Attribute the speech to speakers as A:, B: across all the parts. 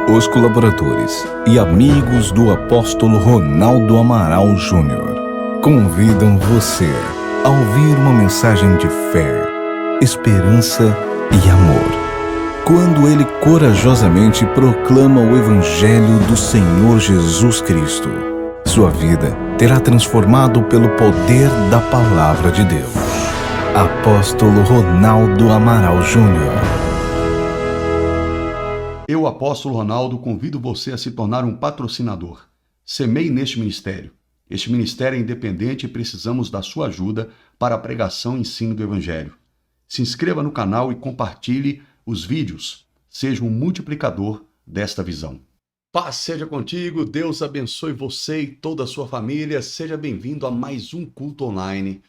A: Os colaboradores e amigos do apóstolo Ronaldo Amaral Júnior convidam você a ouvir uma mensagem de fé, esperança e amor, quando ele corajosamente proclama o Evangelho do Senhor Jesus Cristo. Sua vida terá transformado pelo poder da Palavra de Deus. Apóstolo Ronaldo Amaral Júnior.
B: Eu, apóstolo Ronaldo, convido você a se tornar um patrocinador. Semeie neste ministério. Este ministério é independente e precisamos da sua ajuda para a pregação e ensino do Evangelho. Se inscreva no canal e compartilhe os vídeos. Seja um multiplicador desta visão. Paz seja contigo, Deus abençoe você e toda a sua família. Seja bem-vindo a mais um culto online.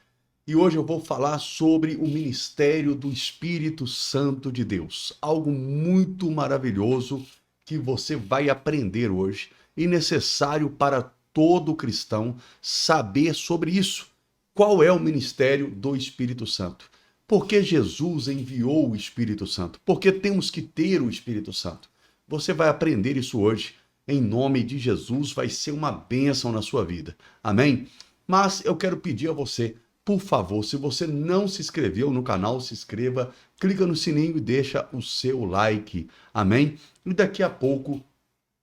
B: E hoje eu vou falar sobre o ministério do Espírito Santo de Deus. Algo muito maravilhoso que você vai aprender hoje e necessário para todo cristão saber sobre isso. Qual é o ministério do Espírito Santo? Por que Jesus enviou o Espírito Santo? Por que temos que ter o Espírito Santo? Você vai aprender isso hoje. Em nome de Jesus, vai ser uma bênção na sua vida. Amém? Mas eu quero pedir a você, por favor, se você não se inscreveu no canal, se inscreva, clica no sininho e deixa o seu like. Amém? E daqui a pouco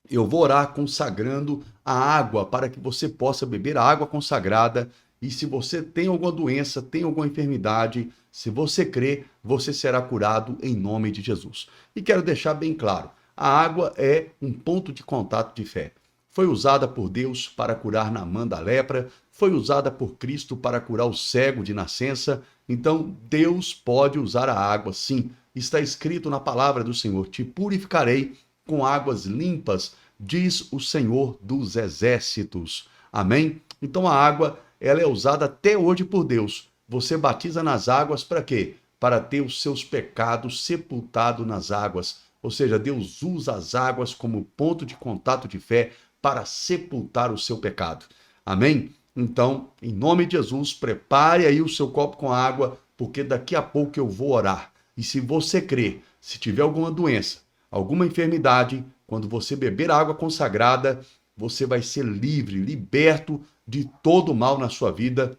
B: eu vou orar consagrando a água para que você possa beber a água consagrada. E se você tem alguma doença, tem alguma enfermidade, se você crer, você será curado em nome de Jesus. E quero deixar bem claro, a água é um ponto de contato de fé. Foi usada por Deus para curar Naamã da lepra, foi usada por Cristo para curar o cego de nascença. Então, Deus pode usar a água, sim. Está escrito na palavra do Senhor: te purificarei com águas limpas, diz o Senhor dos exércitos. Amém? Então, a água, ela é usada até hoje por Deus. Você batiza nas águas para quê? Para ter os seus pecados sepultados nas águas. Ou seja, Deus usa as águas como ponto de contato de fé para sepultar o seu pecado. Amém? Então, em nome de Jesus, prepare aí o seu copo com água, porque daqui a pouco eu vou orar. E se você crer, se tiver alguma doença, alguma enfermidade, quando você beber água consagrada, você vai ser livre, liberto de todo mal na sua vida,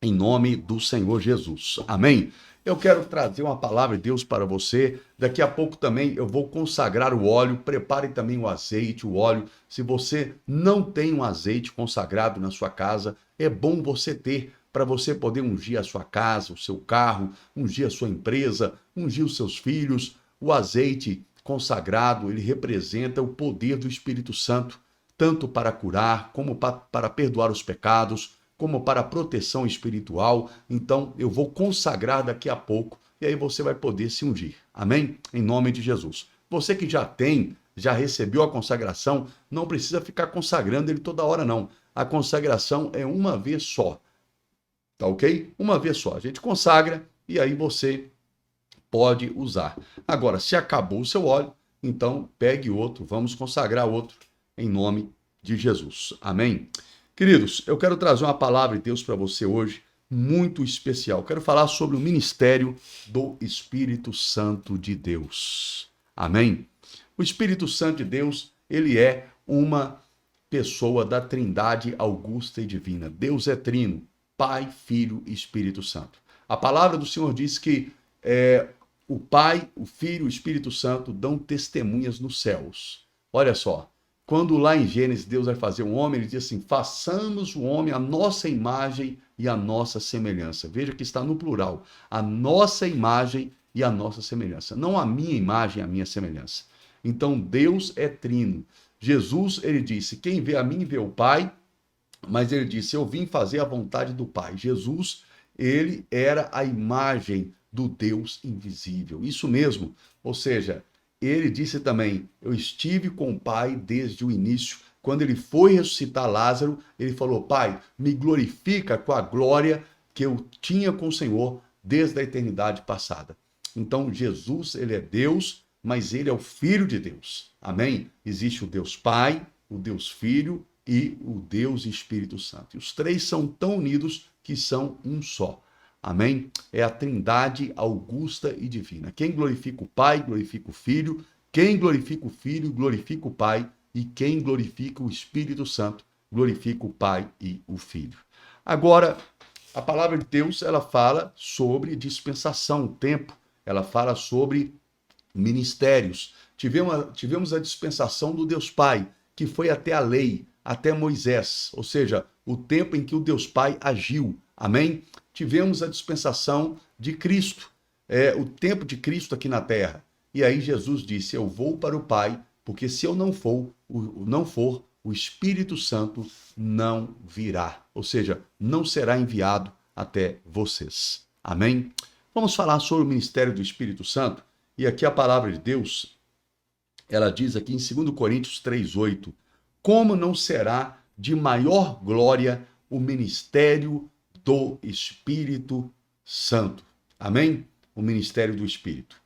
B: em nome do Senhor Jesus. Amém? Eu quero trazer uma palavra de Deus para você. Daqui a pouco também eu vou consagrar o óleo. Prepare também o azeite, o óleo. Se você não tem um azeite consagrado na sua casa, é bom você ter para você poder ungir a sua casa, o seu carro, ungir a sua empresa, ungir os seus filhos. O azeite consagrado, ele representa o poder do Espírito Santo, tanto para curar, como para perdoar os pecados, como para proteção espiritual. Então, eu vou consagrar daqui a pouco e aí você vai poder se ungir. Amém? Em nome de Jesus. Você que já recebeu a consagração, não precisa ficar consagrando ele toda hora, não. A consagração é uma vez só. Tá ok? Uma vez só. A gente consagra e aí você pode usar. Agora, se acabou o seu óleo, então pegue outro, vamos consagrar outro em nome de Jesus. Amém? Queridos, eu quero trazer uma palavra de Deus para você hoje, muito especial. Quero falar sobre o ministério do Espírito Santo de Deus. Amém? O Espírito Santo de Deus, ele é uma pessoa da Trindade augusta e divina. Deus é trino, Pai, Filho e Espírito Santo. A palavra do Senhor diz que o Pai, o Filho e o Espírito Santo dão testemunhas nos céus. Olha só. Quando lá em Gênesis Deus vai fazer um homem, ele diz assim: façamos o homem à nossa imagem e à nossa semelhança. Veja que está no plural. A nossa imagem e a nossa semelhança. Não a minha imagem e a minha semelhança. Então Deus é trino. Jesus, ele disse: quem vê a mim vê o Pai. Mas ele disse: eu vim fazer a vontade do Pai. Jesus, ele era a imagem do Deus invisível. Isso mesmo. Ou seja, ele disse também: eu estive com o Pai desde o início. Quando ele foi ressuscitar Lázaro, ele falou: Pai, me glorifica com a glória que eu tinha com o Senhor desde a eternidade passada. Então, Jesus, ele é Deus, mas ele é o Filho de Deus. Amém? Existe o Deus Pai, o Deus Filho e o Deus Espírito Santo. E os três são tão unidos que são um só. Amém? É a Trindade augusta e divina. Quem glorifica o Pai, glorifica o Filho. Quem glorifica o Filho, glorifica o Pai, e quem glorifica o Espírito Santo, glorifica o Pai e o Filho. Agora, a palavra de Deus, ela fala sobre dispensação, tempo, ela fala sobre ministérios. Tivemos a dispensação do Deus Pai, que foi até a lei, até Moisés, ou seja, o tempo em que o Deus Pai agiu. Amém? Tivemos a dispensação de Cristo, o tempo de Cristo aqui na terra. E aí Jesus disse, eu vou para o Pai, porque se eu não for, o Espírito Santo não virá. Ou seja, não será enviado até vocês. Amém? Vamos falar sobre o ministério do Espírito Santo. E aqui a palavra de Deus, ela diz aqui em 2 Coríntios 3:8, como não será de maior glória o ministério do Espírito Santo. Amém? O ministério do Espírito.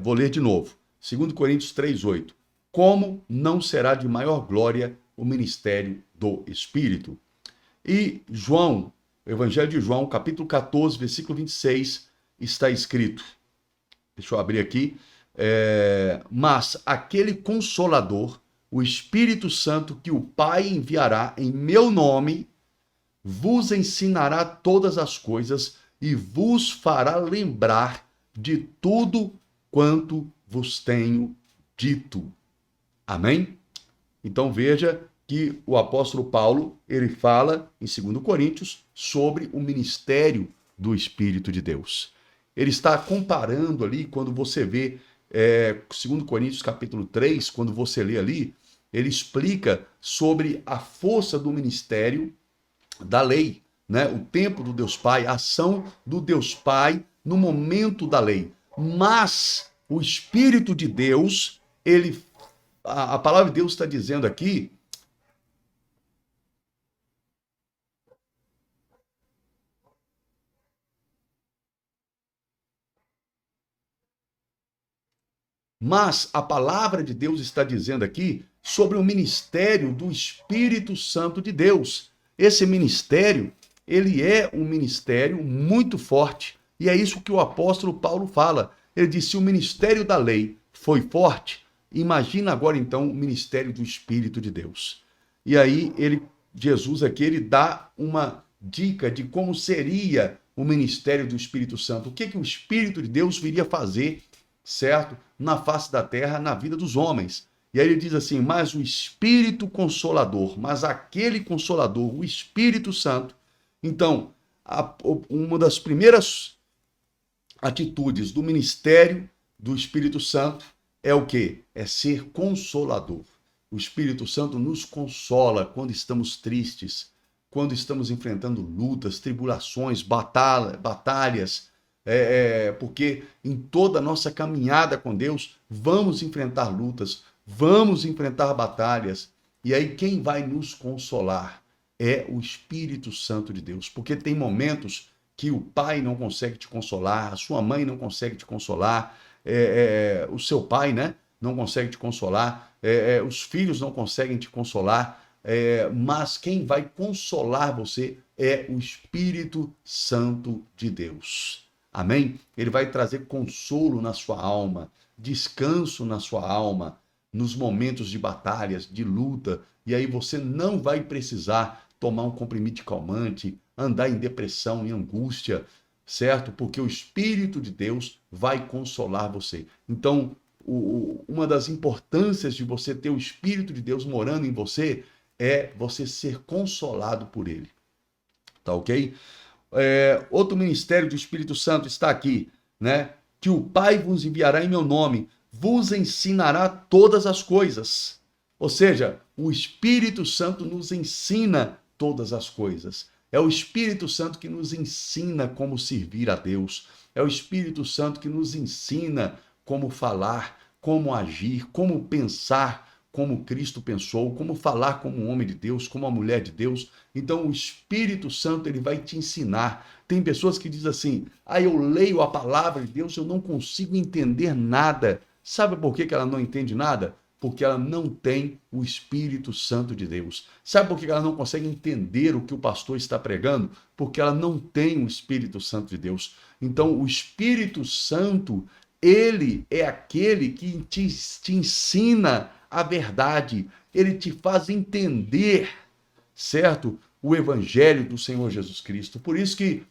B: Vou ler de novo. 2 Coríntios 3:8. Como não será de maior glória o ministério do Espírito? E João, o Evangelho de João, capítulo 14, versículo 26, está escrito. Deixa eu abrir aqui. Mas aquele Consolador, o Espírito Santo, que o Pai enviará em meu nome, vos ensinará todas as coisas e vos fará lembrar de tudo quanto vos tenho dito. Amém? Então veja que o apóstolo Paulo, ele fala em 2 Coríntios sobre o ministério do Espírito de Deus. Ele está comparando ali, quando você vê 2 Coríntios capítulo 3, quando você lê ali, ele explica sobre a força do ministério da lei, né? O tempo do Deus Pai, a ação do Deus Pai no momento da lei. Mas o Espírito de Deus, a palavra de Deus está dizendo aqui, mas a palavra de Deus está dizendo aqui sobre o ministério do Espírito Santo de Deus. Esse ministério, ele é um ministério muito forte. E é isso que o apóstolo Paulo fala. Ele disse, se o ministério da lei foi forte, imagina agora então o ministério do Espírito de Deus. E aí Jesus aqui, ele dá uma dica de como seria o ministério do Espírito Santo. O que o Espírito de Deus viria fazer, certo? Na face da terra, na vida dos homens. E aí ele diz assim, mas o Espírito Consolador, mas aquele Consolador, o Espírito Santo. Então, uma das primeiras atitudes do ministério do Espírito Santo é o quê? É ser consolador. O Espírito Santo nos consola quando estamos tristes, quando estamos enfrentando lutas, tribulações, batalhas, porque em toda a nossa caminhada com Deus, vamos enfrentar lutas, vamos enfrentar batalhas, e aí quem vai nos consolar é o Espírito Santo de Deus, porque tem momentos que o pai não consegue te consolar, a sua mãe não consegue te consolar, o seu pai, né, não consegue te consolar, os filhos não conseguem te consolar, mas quem vai consolar você é o Espírito Santo de Deus. Amém? Ele vai trazer consolo na sua alma, descanso na sua alma, nos momentos de batalhas, de luta, e aí você não vai precisar tomar um comprimido calmante, andar em depressão, em angústia, certo? Porque o Espírito de Deus vai consolar você. Então, uma das importâncias de você ter o Espírito de Deus morando em você é você ser consolado por ele. Tá ok? Outro ministério do Espírito Santo está aqui, né? Que o Pai vos enviará em meu nome, vos ensinará todas as coisas. Ou seja, o Espírito Santo nos ensina todas as coisas. É o Espírito Santo que nos ensina como servir a Deus. É o Espírito Santo que nos ensina como falar, como agir, como pensar, como Cristo pensou, como falar como um homem de Deus, como uma mulher de Deus. Então o Espírito Santo, ele vai te ensinar. Tem pessoas que dizem assim, eu leio a palavra de Deus, eu não consigo entender nada. Sabe por que ela não entende nada? Porque ela não tem o Espírito Santo de Deus. Sabe por que ela não consegue entender o que o pastor está pregando? Porque ela não tem o Espírito Santo de Deus. Então, o Espírito Santo Ele é aquele que te ensina a verdade, ele te faz entender, certo? O evangelho do Senhor Jesus Cristo. Por isso que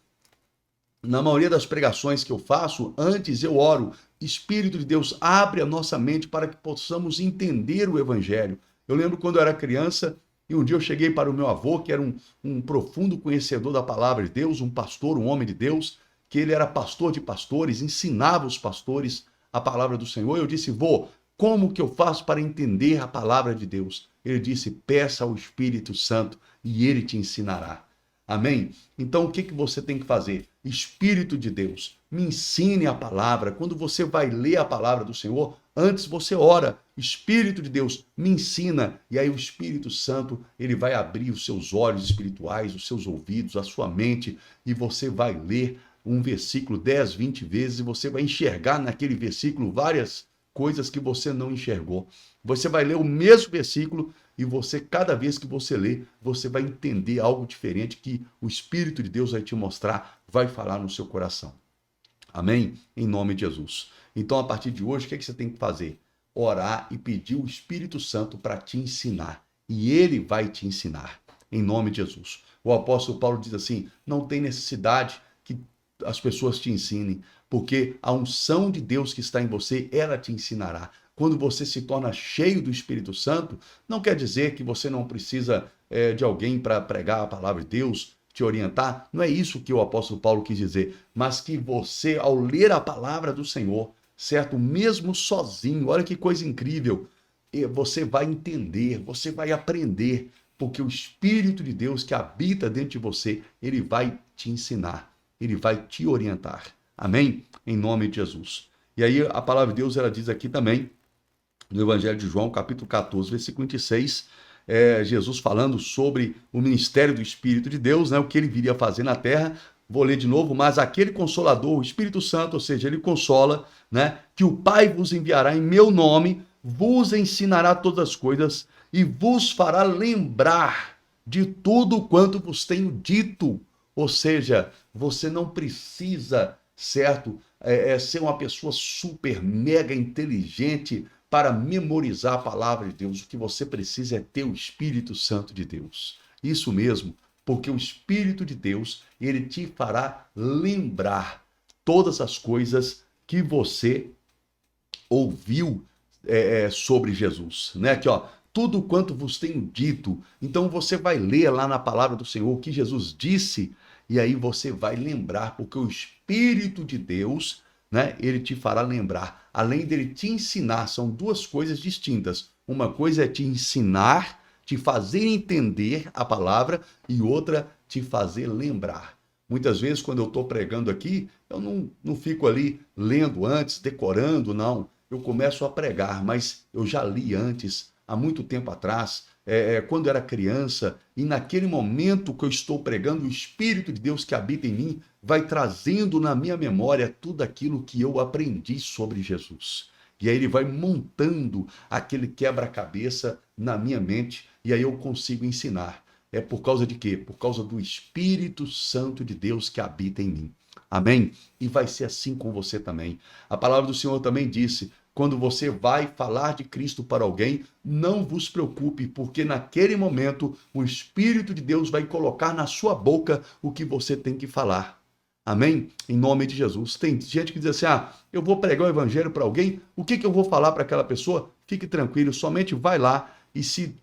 B: na maioria das pregações que eu faço, antes eu oro, Espírito de Deus, abre a nossa mente para que possamos entender o evangelho. Eu lembro quando eu era criança, e um dia eu cheguei para o meu avô, que era um profundo conhecedor da palavra de Deus, um pastor, um homem de Deus, que ele era pastor de pastores, ensinava os pastores a palavra do Senhor. Eu disse, vô, como que eu faço para entender a palavra de Deus? Ele disse, peça ao Espírito Santo e ele te ensinará. Amém? Então o que você tem que fazer? Espírito de Deus, me ensine a palavra. Quando você vai ler a palavra do Senhor, antes você ora, Espírito de Deus, me ensina. E aí o Espírito Santo, ele vai abrir os seus olhos espirituais, os seus ouvidos, a sua mente, e você vai ler um versículo 10, 20 vezes, e você vai enxergar naquele versículo várias coisas que você não enxergou. Você vai ler o mesmo versículo e você, cada vez que você lê, você vai entender algo diferente que o Espírito de Deus vai te mostrar, vai falar no seu coração. Amém? Em nome de Jesus. Então, a partir de hoje, o que você tem que fazer? Orar e pedir o Espírito Santo para te ensinar. E ele vai te ensinar, em nome de Jesus. O apóstolo Paulo diz assim, não tem necessidade que as pessoas te ensinem, porque a unção de Deus que está em você, ela te ensinará. Quando você se torna cheio do Espírito Santo, não quer dizer que você não precisa de alguém para pregar a palavra de Deus, te orientar. Não é isso que o apóstolo Paulo quis dizer, mas que você, ao ler a palavra do Senhor, certo? Mesmo sozinho, olha que coisa incrível, você vai entender, você vai aprender, porque o Espírito de Deus que habita dentro de você, ele vai te ensinar, ele vai te orientar. Amém? Em nome de Jesus. E aí a palavra de Deus, ela diz aqui também, no Evangelho de João, capítulo 14, versículo 26, Jesus falando sobre o ministério do Espírito de Deus, né, o que ele viria fazer na terra. Vou ler de novo, mas aquele Consolador, o Espírito Santo, ou seja, ele consola, né, que o Pai vos enviará em meu nome, vos ensinará todas as coisas e vos fará lembrar de tudo quanto vos tenho dito. Ou seja, você não precisa, certo, ser uma pessoa super, mega inteligente para memorizar a palavra de Deus. O que você precisa é ter o Espírito Santo de Deus. Isso mesmo, porque o Espírito de Deus, ele te fará lembrar todas as coisas que você ouviu sobre Jesus, né? Aqui, ó, tudo quanto vos tenho dito. Então você vai ler lá na palavra do Senhor o que Jesus disse, e aí você vai lembrar, porque o Espírito de Deus, né, ele te fará lembrar. Além dele te ensinar, são duas coisas distintas. Uma coisa é te ensinar, te fazer entender a palavra, e outra, te fazer lembrar. Muitas vezes, quando eu estou pregando aqui, eu não fico ali lendo antes, decorando, não. Eu começo a pregar, mas eu já li antes, há muito tempo atrás, quando era criança, e naquele momento que eu estou pregando, o Espírito de Deus que habita em mim vai trazendo na minha memória tudo aquilo que eu aprendi sobre Jesus. E aí ele vai montando aquele quebra-cabeça na minha mente, e aí eu consigo ensinar. É por causa de quê? Por causa do Espírito Santo de Deus que habita em mim. Amém? E vai ser assim com você também. A palavra do Senhor também disse, quando você vai falar de Cristo para alguém, não vos preocupe, porque naquele momento o Espírito de Deus vai colocar na sua boca o que você tem que falar. Amém? Em nome de Jesus. Tem gente que diz assim, eu vou pregar o evangelho para alguém, o que eu vou falar para aquela pessoa? Fique tranquilo, somente vai lá e se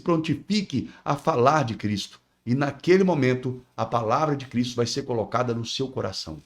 B: prontifique a falar de Cristo. E naquele momento, a palavra de Cristo vai ser colocada no seu coração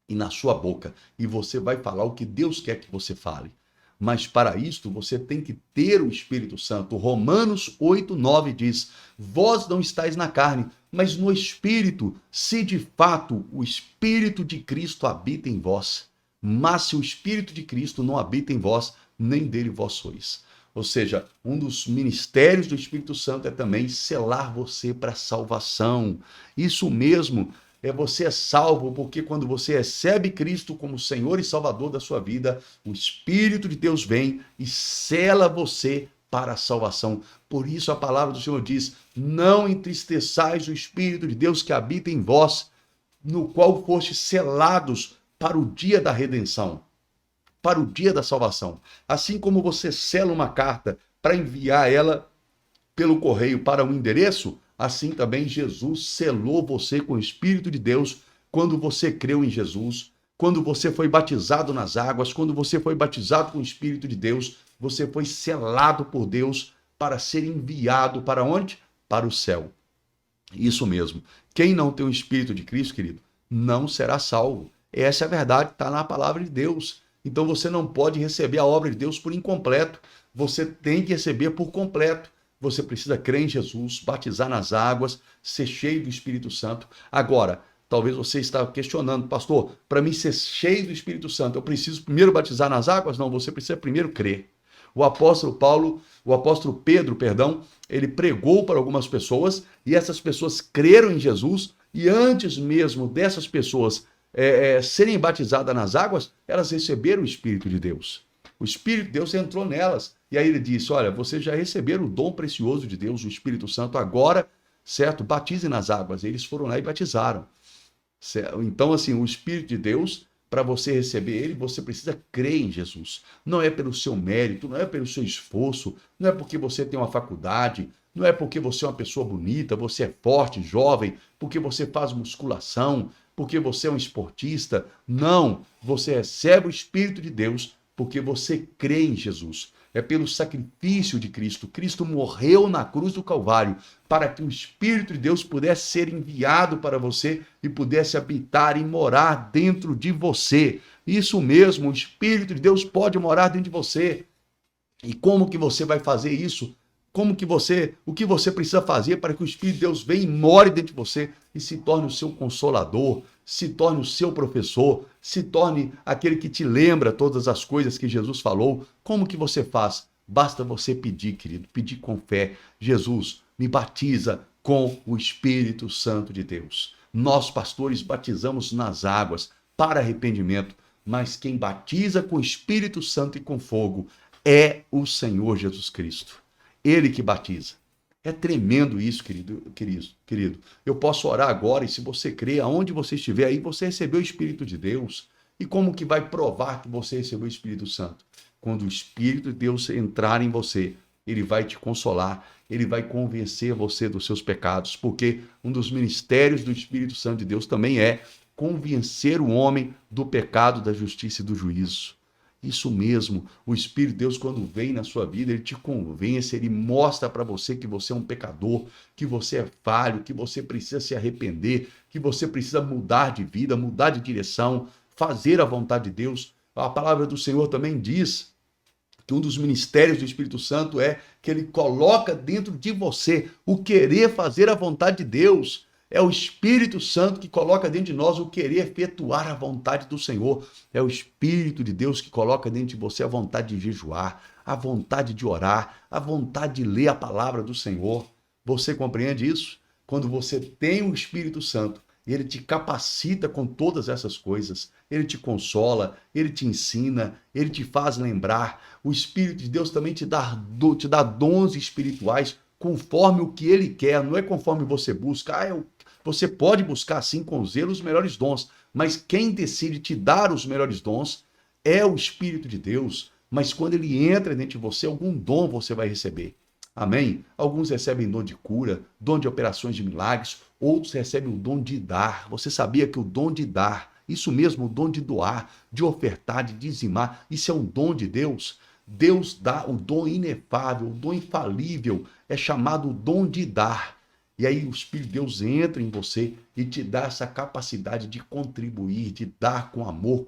B: e na sua boca, e você vai falar o que Deus quer que você fale. Mas para isto, você tem que ter o Espírito Santo. Romanos 8:9 diz, vós não estáis na carne, mas no Espírito, se de fato o Espírito de Cristo habita em vós. Mas se o Espírito de Cristo não habita em vós, nem dele vós sois. Ou seja, um dos ministérios do Espírito Santo é também selar você para a salvação. Isso mesmo, você é salvo porque quando você recebe Cristo como Senhor e Salvador da sua vida, o Espírito de Deus vem e sela você para a salvação. Por isso a palavra do Senhor diz, não entristeçais o Espírito de Deus que habita em vós, no qual fostes selados para o dia da redenção. para o dia da salvação. Assim como você sela uma carta para enviar ela pelo correio para um endereço, assim também Jesus selou você com o Espírito de Deus quando você creu em Jesus, quando você foi batizado nas águas, quando você foi batizado com o Espírito de Deus, você foi selado por Deus para ser enviado para onde? Para o céu. Isso mesmo. Quem não tem o Espírito de Cristo, querido, não será salvo. Essa é a verdade, está na palavra de Deus. Então você não pode receber a obra de Deus por incompleto. Você tem que receber por completo. Você precisa crer em Jesus, batizar nas águas, ser cheio do Espírito Santo. Agora, talvez você está questionando, pastor, para mim ser cheio do Espírito Santo, eu preciso primeiro batizar nas águas? Não, você precisa primeiro crer. O apóstolo Pedro, ele pregou para algumas pessoas e essas pessoas creram em Jesus e antes mesmo dessas pessoas serem batizadas nas águas, elas receberam o Espírito de Deus. O Espírito de Deus entrou nelas. E aí ele disse, olha, vocês já receberam o dom precioso de Deus, o Espírito Santo, agora, certo? Batizem nas águas. Eles foram lá e batizaram. Certo? Então, assim, o Espírito de Deus, para você receber ele, você precisa crer em Jesus. Não é pelo seu mérito, não é pelo seu esforço, não é porque você tem uma faculdade, não é porque você é uma pessoa bonita, você é forte, jovem, porque você faz musculação, porque você é um esportista. Não, você recebe o Espírito de Deus porque você crê em Jesus. É pelo sacrifício de Cristo. Cristo morreu na cruz do Calvário para que o Espírito de Deus pudesse ser enviado para você e pudesse habitar e morar dentro de você. Isso mesmo, o Espírito de Deus pode morar dentro de você. E como que você vai fazer isso? O que você precisa fazer para que o Espírito de Deus venha e more dentro de você e se torne o seu consolador, se torne o seu professor, se torne aquele que te lembra todas as coisas que Jesus falou? Como que você faz? Basta você pedir, querido, pedir com fé. Jesus, me batiza com o Espírito Santo de Deus. Nós, pastores, batizamos nas águas para arrependimento, mas quem batiza com o Espírito Santo e com fogo é o Senhor Jesus Cristo. Ele que batiza. É tremendo isso, querido. Eu posso orar agora e se você crê, aonde você estiver aí, você recebeu o Espírito de Deus. E como que vai provar que você recebeu o Espírito Santo? Quando o Espírito de Deus entrar em você, ele vai te consolar, ele vai convencer você dos seus pecados, porque um dos ministérios do Espírito Santo de Deus também é convencer o homem do pecado, da justiça e do juízo. Isso mesmo, o Espírito de Deus, quando vem na sua vida, ele te convence, ele mostra para você que você é um pecador, que você é falho, que você precisa se arrepender, que você precisa mudar de vida, mudar de direção, fazer a vontade de Deus. A palavra do Senhor também diz que um dos ministérios do Espírito Santo é que ele coloca dentro de você o querer fazer a vontade de Deus. É o Espírito Santo que coloca dentro de nós o querer efetuar a vontade do Senhor. É o Espírito de Deus que coloca dentro de você a vontade de jejuar, a vontade de orar, a vontade de ler a palavra do Senhor. Você compreende isso? Quando você tem o Espírito Santo, ele te capacita com todas essas coisas. Ele te consola, ele te ensina, ele te faz lembrar. O Espírito de Deus também te dá dons espirituais conforme o que ele quer, não é conforme você busca. Você pode buscar, sim, com zelo os melhores dons, mas quem decide te dar os melhores dons é o Espírito de Deus. Mas quando ele entra dentro de você, algum dom você vai receber. Amém? Alguns recebem dom de cura, dom de operações de milagres, outros recebem o dom de dar. Você sabia que o dom de dar, isso mesmo, o dom de doar, de ofertar, de dizimar, isso é um dom de Deus? Deus dá o dom inefável, o dom infalível, é chamado o dom de dar. E aí o Espírito de Deus entra em você e te dá essa capacidade de contribuir, de dar com amor,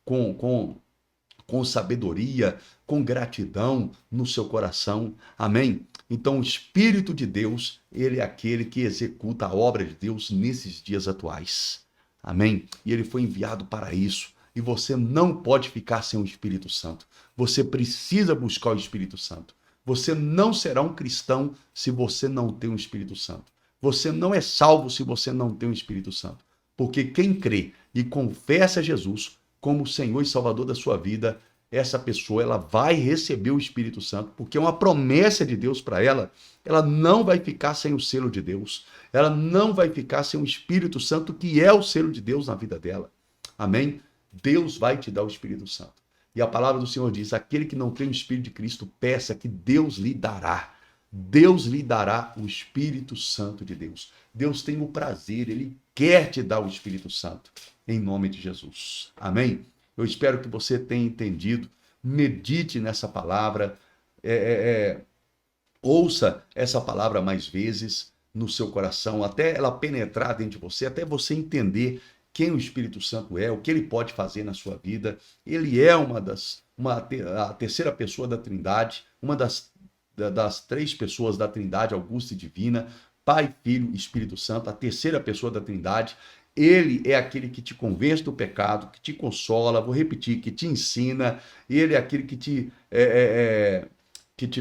B: com sabedoria, com gratidão no seu coração. Amém? Então o Espírito de Deus, ele é aquele que executa a obra de Deus nesses dias atuais. Amém? E ele foi enviado para isso. E você não pode ficar sem o Espírito Santo. Você precisa buscar o Espírito Santo. Você não será um cristão se você não tem o Espírito Santo. Você não é salvo se você não tem o Espírito Santo. Porque quem crê e confessa Jesus como Senhor e Salvador da sua vida, essa pessoa ela vai receber o Espírito Santo, porque é uma promessa de Deus para ela. Ela não vai ficar sem o selo de Deus. Ela não vai ficar sem o Espírito Santo, que é o selo de Deus na vida dela. Amém? Deus vai te dar o Espírito Santo. E a palavra do Senhor diz: aquele que não tem o Espírito de Cristo, peça que Deus lhe dará. Deus lhe dará o Espírito Santo de Deus. Deus tem o prazer, Ele quer te dar o Espírito Santo, em nome de Jesus. Amém? Eu espero que você tenha entendido. Medite nessa palavra, ouça essa palavra mais vezes no seu coração, até ela penetrar dentro de você, até você entender quem o Espírito Santo é, o que ele pode fazer na sua vida. Ele é a terceira pessoa da Trindade, uma das três pessoas da Trindade augusta e divina, Pai, Filho e Espírito Santo, a terceira pessoa da Trindade. Ele é aquele que te convence do pecado, que te consola, vou repetir, que te ensina. Ele é aquele que te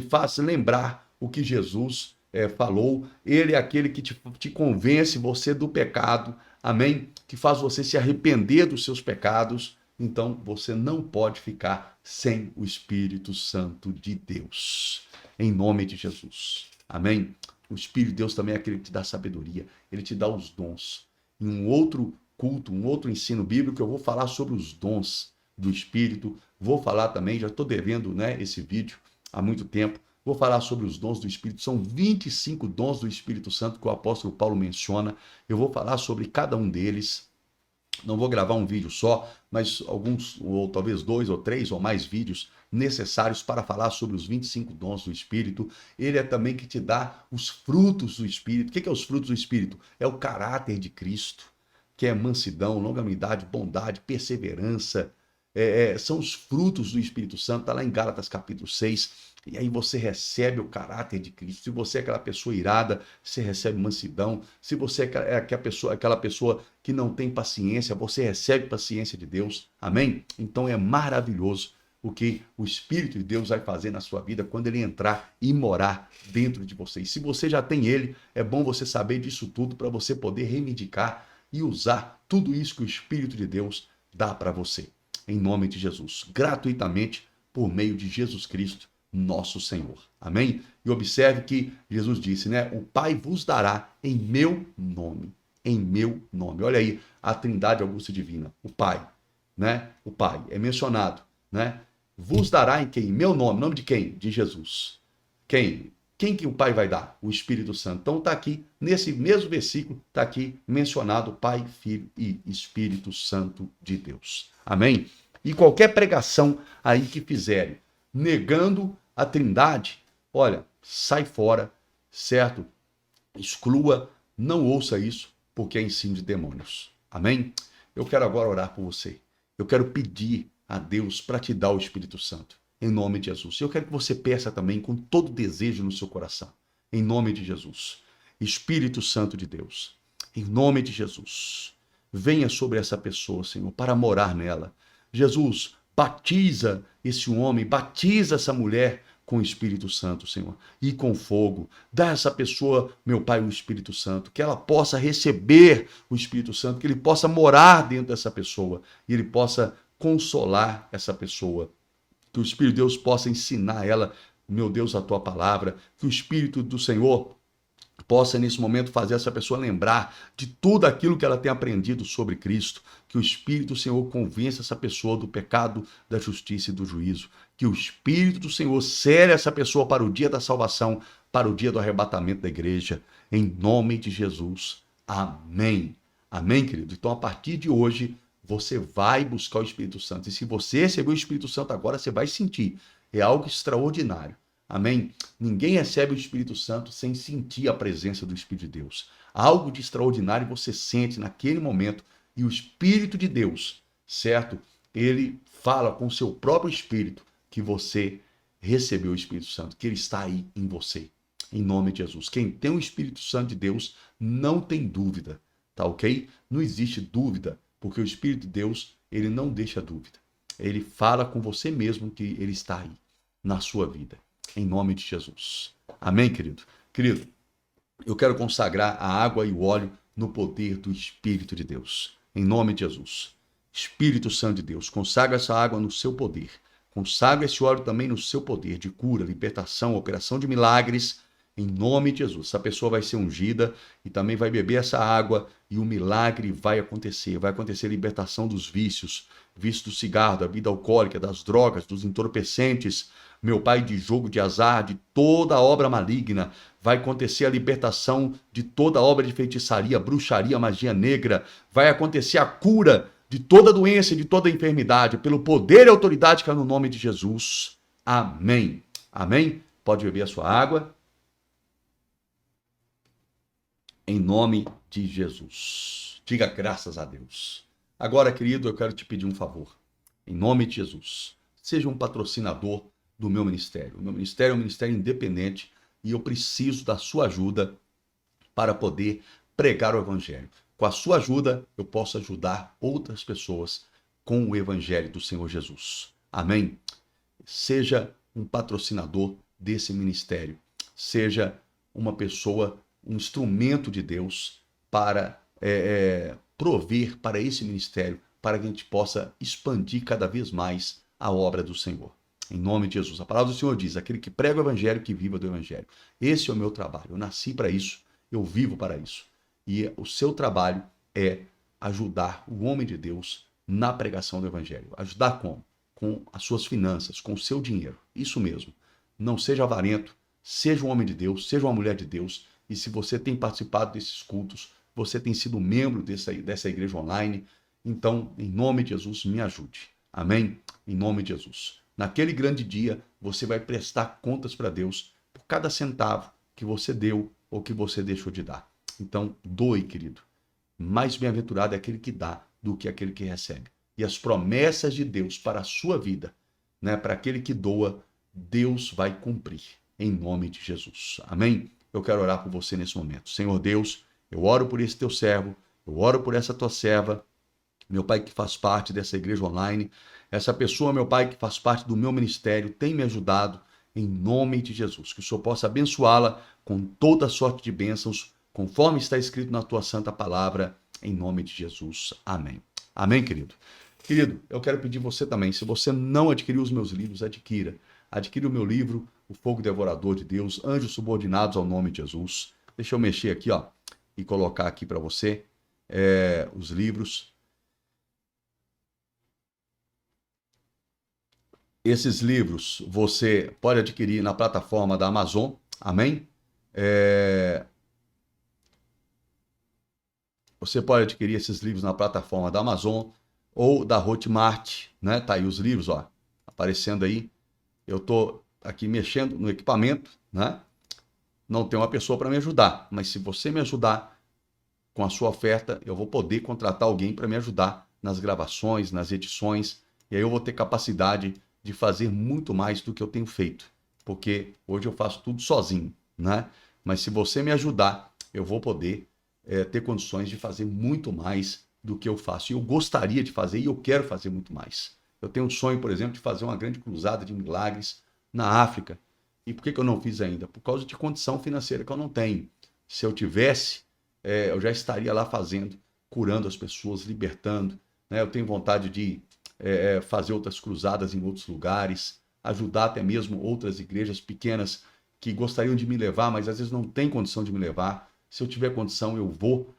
B: faz lembrar o que Jesus falou. Ele é aquele que te convence você do pecado, amém? Que faz você se arrepender dos seus pecados. Então, você não pode ficar sem o Espírito Santo de Deus, em nome de Jesus, amém? O Espírito de Deus também é aquele que te dá sabedoria, ele te dá os dons. Em um outro culto, um outro ensino bíblico, eu vou falar sobre os dons do Espírito. Vou falar também, já estou devendo, esse vídeo há muito tempo. Vou falar sobre os dons do Espírito. São 25 dons do Espírito Santo que o apóstolo Paulo menciona. Eu vou falar sobre cada um deles. Não vou gravar um vídeo só, mas alguns, ou talvez 2 ou 3 ou mais vídeos necessários para falar sobre os 25 dons do Espírito. Ele é também que te dá os frutos do Espírito. O que é os frutos do Espírito? É o caráter de Cristo, que é mansidão, longanimidade, bondade, perseverança. São os frutos do Espírito Santo, está lá em Gálatas capítulo 6. E aí você recebe o caráter de Cristo. Se você é aquela pessoa irada, você recebe mansidão. Se você é aquela pessoa que não tem paciência, você recebe paciência de Deus. Amém? Então é maravilhoso o que o Espírito de Deus vai fazer na sua vida quando ele entrar e morar dentro de você. E se você já tem ele, é bom você saber disso tudo para você poder reivindicar e usar tudo isso que o Espírito de Deus dá para você. Em nome de Jesus, gratuitamente, por meio de Jesus Cristo, nosso Senhor. Amém? E observe que Jesus disse, o Pai vos dará em meu nome. Em meu nome. Olha aí a Trindade augusta divina. O Pai, O Pai é mencionado, Vos dará em quem? Em meu nome. Nome de quem? De Jesus. Quem? Quem que o Pai vai dar? O Espírito Santo. Então está aqui, nesse mesmo versículo, está aqui mencionado Pai, Filho e Espírito Santo de Deus. Amém? E qualquer pregação aí que fizerem, negando a Trindade, olha, sai fora, certo? Exclua, não ouça isso, porque é ensino de demônios. Amém? Eu quero agora orar por você. Eu quero pedir a Deus para te dar o Espírito Santo, em nome de Jesus. Eu quero que você peça também com todo desejo no seu coração, em nome de Jesus. Espírito Santo de Deus, em nome de Jesus, venha sobre essa pessoa, Senhor, para morar nela. Jesus, batiza esse homem, batiza essa mulher com o Espírito Santo, Senhor, e com fogo. Dá a essa pessoa, meu Pai, o Espírito Santo, que ela possa receber o Espírito Santo, que ele possa morar dentro dessa pessoa e ele possa consolar essa pessoa. Que o Espírito de Deus possa ensinar ela, meu Deus, a tua palavra. Que o Espírito do Senhor possa, nesse momento, fazer essa pessoa lembrar de tudo aquilo que ela tem aprendido sobre Cristo. Que o Espírito do Senhor convença essa pessoa do pecado, da justiça e do juízo. Que o Espírito do Senhor cele essa pessoa para o dia da salvação, para o dia do arrebatamento da igreja. Em nome de Jesus. Amém. Amém, querido? Então, a partir de hoje, você vai buscar o Espírito Santo. E se você receber o Espírito Santo agora, você vai sentir. É algo extraordinário. Amém? Ninguém recebe o Espírito Santo sem sentir a presença do Espírito de Deus. Algo de extraordinário você sente naquele momento. E o Espírito de Deus, certo? Ele fala com o seu próprio Espírito que você recebeu o Espírito Santo, que ele está aí em você. Em nome de Jesus. Quem tem o Espírito Santo de Deus não tem dúvida. Tá ok? Não existe dúvida. Porque o Espírito de Deus, ele não deixa dúvida. Ele fala com você mesmo que ele está aí, na sua vida. Em nome de Jesus. Amém, querido? Querido, eu quero consagrar a água e o óleo no poder do Espírito de Deus. Em nome de Jesus. Espírito Santo de Deus, consagra essa água no seu poder. Consagra esse óleo também no seu poder de cura, libertação, operação de milagres. Em nome de Jesus. Essa pessoa vai ser ungida e também vai beber essa água e o milagre vai acontecer. Vai acontecer a libertação dos vícios, vício do cigarro, da vida alcoólica, das drogas, dos entorpecentes, meu Pai, de jogo de azar, de toda obra maligna. Vai acontecer a libertação de toda obra de feitiçaria, bruxaria, magia negra. Vai acontecer a cura de toda doença e de toda enfermidade, pelo poder e autoridade que é no nome de Jesus. Amém. Amém? Pode beber a sua água. Em nome de Jesus. Diga graças a Deus. Agora, querido, eu quero te pedir um favor. Em nome de Jesus. Seja um patrocinador do meu ministério. O meu ministério é um ministério independente e eu preciso da sua ajuda para poder pregar o evangelho. Com a sua ajuda, eu posso ajudar outras pessoas com o evangelho do Senhor Jesus. Amém? Seja um patrocinador desse ministério. Seja uma pessoa, um instrumento de Deus para prover para esse ministério, para que a gente possa expandir cada vez mais a obra do Senhor. Em nome de Jesus. A palavra do Senhor diz, aquele que prega o evangelho, que viva do evangelho. Esse é o meu trabalho. Eu nasci para isso, eu vivo para isso. E o seu trabalho é ajudar o homem de Deus na pregação do evangelho. Ajudar como? Com as suas finanças, com o seu dinheiro. Isso mesmo. Não seja avarento, seja um homem de Deus, seja uma mulher de Deus. E se você tem participado desses cultos, você tem sido membro dessa igreja online, então, em nome de Jesus, me ajude. Amém? Em nome de Jesus. Naquele grande dia, você vai prestar contas para Deus por cada centavo que você deu ou que você deixou de dar. Então, doe, querido. Mais bem-aventurado é aquele que dá do que aquele que recebe. E as promessas de Deus para a sua vida, né, para aquele que doa, Deus vai cumprir, em nome de Jesus. Amém? Eu quero orar por você nesse momento. Senhor Deus, eu oro por esse teu servo, eu oro por essa tua serva, meu Pai, que faz parte dessa igreja online. Essa pessoa, meu Pai, que faz parte do meu ministério, tem me ajudado, em nome de Jesus. Que o Senhor possa abençoá-la com toda sorte de bênçãos, conforme está escrito na tua santa palavra, em nome de Jesus. Amém. Amém, querido? Querido, eu quero pedir você também, se você não adquiriu os meus livros, adquira. Adquira o meu livro, O Fogo Devorador de Deus, Anjos Subordinados ao Nome de Jesus. Deixa eu mexer aqui, ó, e colocar aqui para você os livros. Esses livros você pode adquirir na plataforma da Amazon, amém? Você pode adquirir esses livros na plataforma da Amazon ou da Hotmart, né? Tá aí os livros, ó, aparecendo aí. Eu tô aqui mexendo no equipamento, né? Não tem uma pessoa para me ajudar, mas se você me ajudar com a sua oferta, eu vou poder contratar alguém para me ajudar nas gravações, nas edições, e aí eu vou ter capacidade de fazer muito mais do que eu tenho feito, porque hoje eu faço tudo sozinho, né? Mas se você me ajudar, eu vou poder ter condições de fazer muito mais do que eu faço. E eu gostaria de fazer e eu quero fazer muito mais. Eu tenho um sonho, por exemplo, de fazer uma grande cruzada de milagres na África. E por que eu não fiz ainda? Por causa de condição financeira que eu não tenho. Se eu tivesse, eu já estaria lá fazendo, curando as pessoas, libertando, né? Eu tenho vontade de fazer outras cruzadas em outros lugares, ajudar até mesmo outras igrejas pequenas que gostariam de me levar, mas às vezes não tem condição de me levar. Se eu tiver condição, eu vou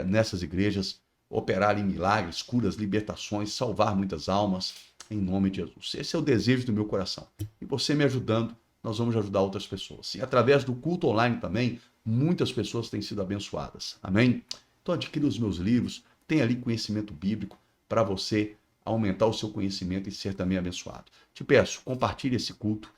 B: nessas igrejas operar ali milagres, curas, libertações, salvar muitas almas, em nome de Jesus. Esse é o desejo do meu coração. E você me ajudando, nós vamos ajudar outras pessoas. E através do culto online também, muitas pessoas têm sido abençoadas. Amém? Então adquira os meus livros, tem ali conhecimento bíblico para você aumentar o seu conhecimento e ser também abençoado. Te peço, compartilhe esse culto,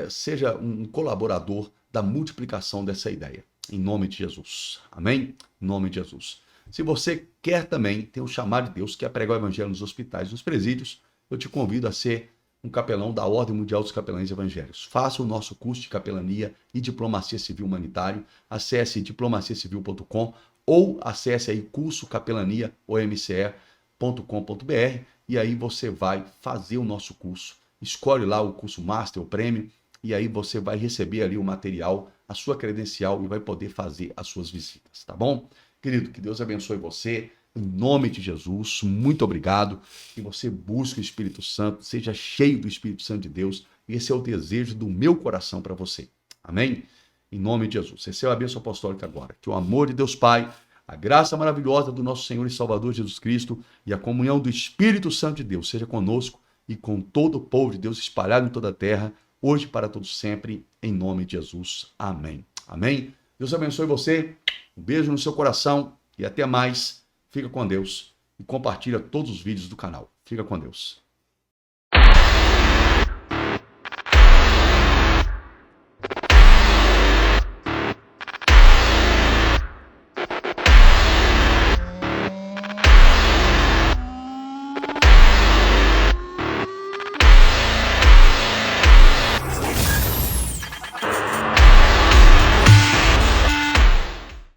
B: seja um colaborador da multiplicação dessa ideia, em nome de Jesus. Amém? Em nome de Jesus. Se você quer também ter um chamado de Deus, quer pregar o evangelho nos hospitais, nos presídios, eu te convido a ser um capelão da Ordem Mundial dos Capelães Evangélicos. Faça o nosso curso de capelania e diplomacia civil humanitário. Acesse diplomaciacivil.com ou acesse aí cursocapelania.omce.com.br e aí você vai fazer o nosso curso. Escolhe lá o curso Master, o prêmio, e aí você vai receber ali o material, a sua credencial e vai poder fazer as suas visitas, tá bom? Querido, que Deus abençoe você, em nome de Jesus, muito obrigado, que você busque o Espírito Santo, seja cheio do Espírito Santo de Deus Esse é o desejo do meu coração para você. Amém? Em nome de Jesus. Receba a bênção apostólica agora. Que o amor de Deus Pai, a graça maravilhosa do nosso Senhor e Salvador Jesus Cristo e a comunhão do Espírito Santo de Deus seja conosco e com todo o povo de Deus espalhado em toda a terra, hoje e para todos sempre, em nome de Jesus. Amém. Amém? Deus abençoe você. Um beijo no seu coração e até mais. Fica com Deus e compartilha todos os vídeos do canal. Fica com Deus.